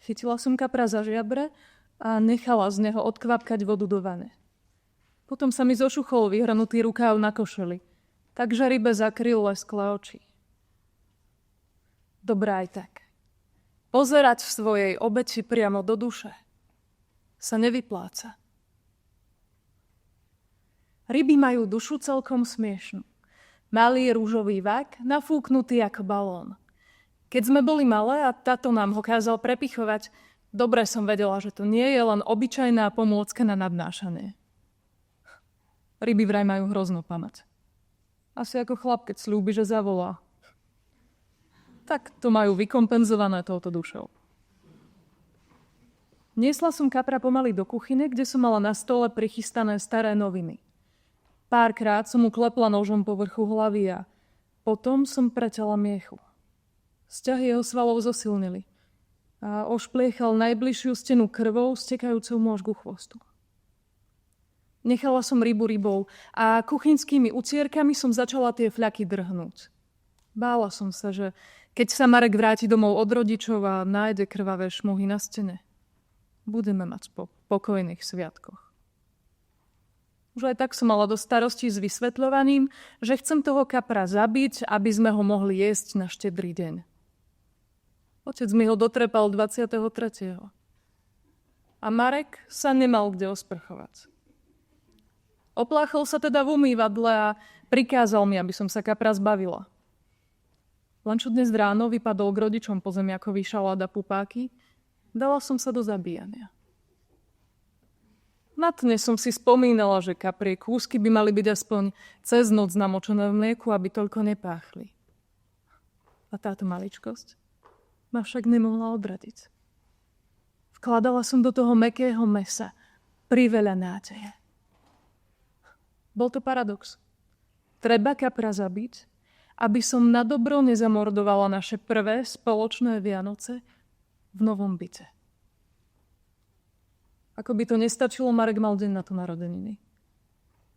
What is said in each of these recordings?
Chytila som kapra za žiabre a nechala z neho odkvapkať vodu do vane. Potom sa mi zošuchol vyhrnutý rukáv na košeli, takže rybe zakryl lesklé oči. Dobrá aj tak. Pozerať v svojej obeti priamo do duše sa nevypláca. Ryby majú dušu celkom smiešnú. Malý rúžový vak, nafúknutý ako balón. Keď sme boli malé a tato nám ho kázal prepichovať, dobre som vedela, že to nie je len obyčajná pomôcka na nadnášanie. Ryby vraj majú hroznú pamäť. Asi ako chlap, keď sľúbi, že zavolá. Tak to majú vykompenzované touto dušou. Niesla som kapra pomaly do kuchyne, kde som mala na stole prichystané staré noviny. Párkrát som mu klepla nožom po vrchu hlavy a potom som preťala miechu. Sťahy jeho svalov zosilnili a ošpliechal najbližšiu stenu krvou, stekajúcou mu až ku chvostu. Nechala som rybu rybou a kuchynskými ucierkami som začala tie fľaky drhnúť. Bála som sa, že keď sa Marek vráti domov od rodičov a nájde krvavé šmuhy na stene, budeme mať po pokojných sviatkoch. Už aj tak som mala do starostí s vysvetľovaním, že chcem toho kapra zabiť, aby sme ho mohli jesť na štedrý deň. Otec mi ho dotrepal 23. A Marek sa nemal kde osprchovať. Opláchol sa teda v umývadle a prikázal mi, aby som sa kapra zbavila. Len čo dnes ráno vypadol k rodičom po zemiakový šalát a pupáky, dala som sa do zabíjania. Na tne som si spomínala, že kaprie kúsky by mali byť aspoň cez noc namočené v mlieku, aby toľko nepáchli. A táto maličkosť ma však nemohla odradiť. Vkladala som do toho mäkkého mesa priveľa nádeje. Bol to paradox. Treba kapra zabiť, aby som na dobro nezamordovala naše prvé spoločné Vianoce v novom byte. Ako by to nestačilo, Marek mal deň na to narodeniny.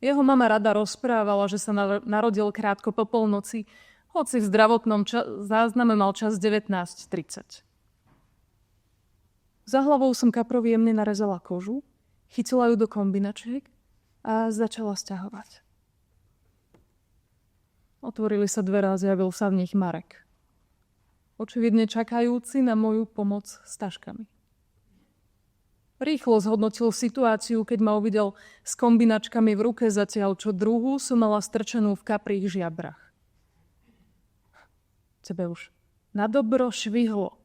Jeho mama rada rozprávala, že sa narodil krátko po polnoci, hoci v zdravotnom zázname mal čas 19:30. Za hlavou som kaprovi jemne narezala kožu, chytila ju do kombinačiek a začala sťahovať. Otvorili sa dvere a zjavil sa v nich Marek. Očividne čakajúci na moju pomoc s taškami. Rýchlo zhodnotil situáciu, keď ma uvidel s kombinačkami v ruke, zatiaľ čo druhú som mala strčenú v kaprích žiabrach. Tebe už na dobro švihlo.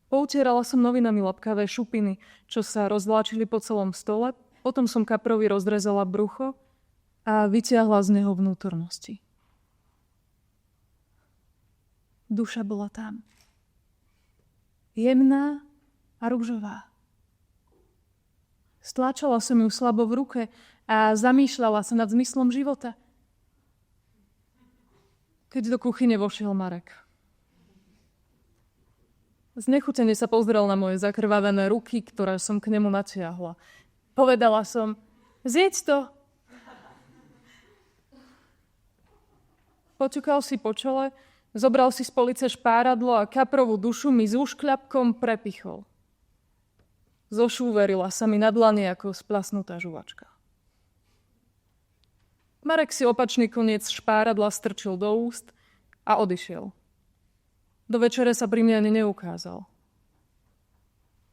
Poutierala som novinami labkavé šupiny, čo sa rozvláčili po celom stole, potom som kaprovi rozrezala brucho a vytiahla z neho vnútornosti. Duša bola tam. Jemná a ružová. Stláčala som ju slabo v ruke a zamýšľala sa nad zmyslom života. Keď do kuchyne vošiel Marek. Znechutene sa pozrel na moje zakrvavené ruky, ktoré som k nemu natiahla. Povedala som, zjedz to. Poťukal si po čele, zobral si z police špáradlo a kaprovú dušu mi s úškľapkom prepichol. Zošúverila sa mi na dlani ako splasnutá žuvačka. Marek si opačný koniec špáradla strčil do úst a odišiel. Do večere sa pri mne ani neukázal.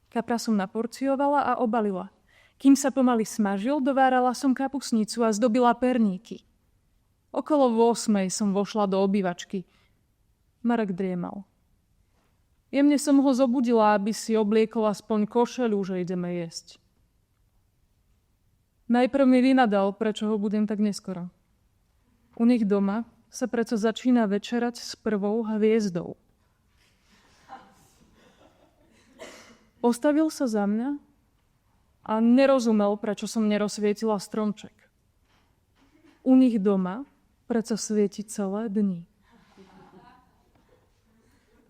Kapra som naporciovala a obalila. Kým sa pomaly smažil, dovárala som kapusnicu a zdobila perníky. Okolo 8:00 som vošla do obývačky. Marek driemal. Jemne som ho zobudila, aby si obliekol aspoň košeľu, že ideme jesť. Najprv mi vynadal, prečo ho budem tak neskoro. U nich doma sa preto začína večerať s prvou hviezdou. Postavil sa za mňa a nerozumel, prečo som nerozsvietila stromček. U nich doma preto svieti celé dni.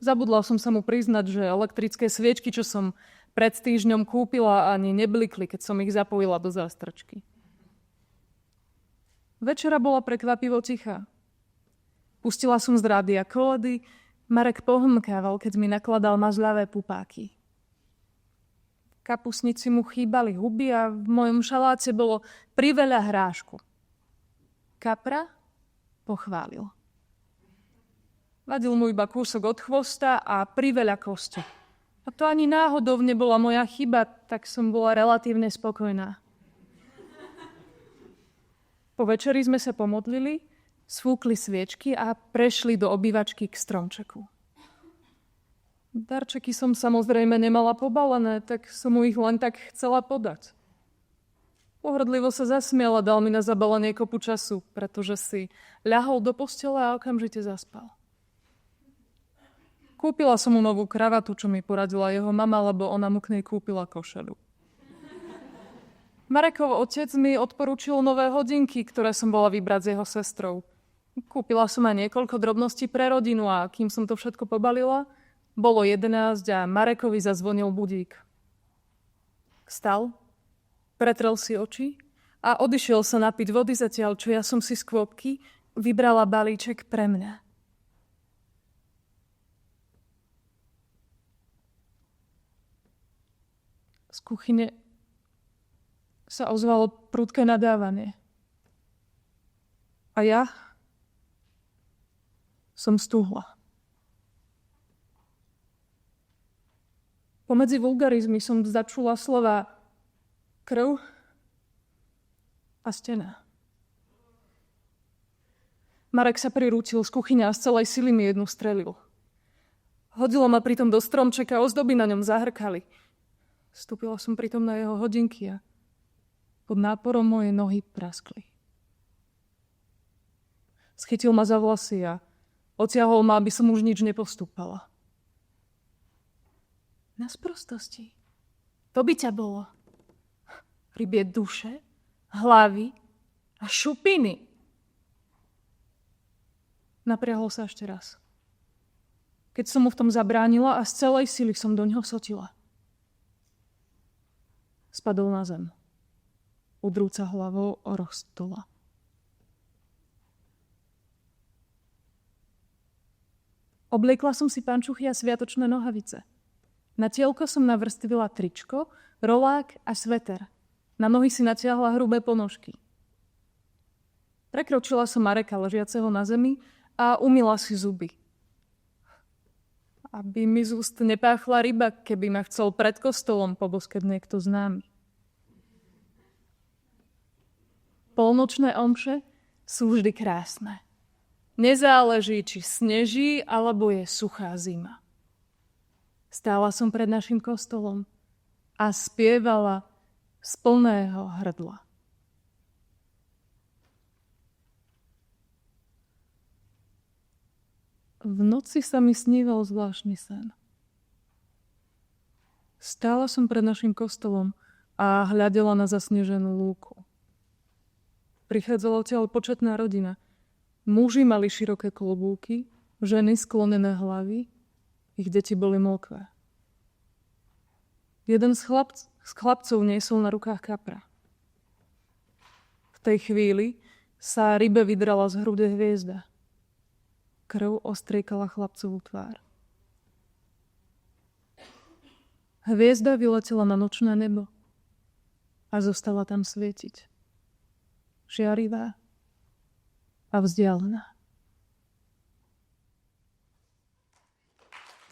Zabudla som sa mu priznať, že elektrické sviečky, čo som pred týždňom kúpila, ani neblikli, keď som ich zapojila do zástrčky. Večera bola prekvapivo tichá. Pustila som z rádia koledy Marek pohmkával, keď mi nakladal mazľavé pupáky. V kapusnici mu chýbali huby a v mojom šaláte bolo priveľa hrášku. Kapra pochválil. Vadil mu iba kúsok od chvosta a priveľa kosti. A to ani náhodou nebola moja chyba, tak som bola relatívne spokojná. Po večeri sme sa pomodlili, sfúkli sviečky a prešli do obývačky k stromčeku. Darčeky som samozrejme nemala pobalené, tak som mu ich len tak chcela podať. Pohrdlivo sa zasmial a dal mi na zabalenie kopu času, pretože si ľahol do postele a okamžite zaspal. Kúpila som mu novú kravatu, čo mi poradila jeho mama, lebo ona mu k nej kúpila košelu. Marekov otec mi odporúčil nové hodinky, ktoré som bola vybrať s jeho sestrou. Kúpila som aj niekoľko drobností pre rodinu a kým som to všetko pobalila, bolo 11 a Marekovi zazvonil budík. Vstal, pretrel si oči a odišiel sa napiť vody, zatiaľ čo ja som si z kôpky vybrala balíček pre mňa. Z kuchyne sa ozvalo prudké nadávanie. A ja som stúhla. Pomedzi vulgarizmy som začula slova krv a stena. Marek sa prirútil z kuchyne a z celej sily mi jednu strelil. Hodilo ma pritom do stromčeka, ozdoby na ňom zahrkali. Vstúpila som pritom na jeho hodinky a pod náporom moje nohy praskli. Schytil ma za vlasy a odtiahol ma, aby som už nič nepostúpala. Na sprostosti. To by ťa bolo. Rybie duše, hlavy a šupiny. Napriahol sa ešte raz. Keď som mu v tom zabránila a z celej sily som do ňoho sotila. Spadol na zem. Udrúca hlavou o roh stola. Obliekla som si pančuchy a sviatočné nohavice. Na tielko som navrstvila tričko, rolák a sveter. Na nohy si natiahla hrubé ponožky. Prekročila som Mareka ležiaceho na zemi a umyla si zuby. Aby mi z úst nepáchla ryba, keby ma chcel pred kostolom poboskať niekto známy. Polnočné omše sú vždy krásne. Nezáleží, či sneží, alebo je suchá zima. Stála som pred našim kostolom a spievala z plného hrdla. V noci sa mi sníval zvláštny sen. Stála som pred našim kostolom a hľadela na zasneženú lúku. Prichádzala odtiaľ početná rodina. Muži mali široké klobúky, ženy sklonené hlavy, ich deti boli mokvé. Jeden z chlapcov niesol na rukách kapra. V tej chvíli sa rybe vydrala z hrude hviezda. Krv ostriekala chlapcovú tvár. Hviezda vyletela na nočné nebo a zostala tam svietiť. Žiarivá a vzdialená.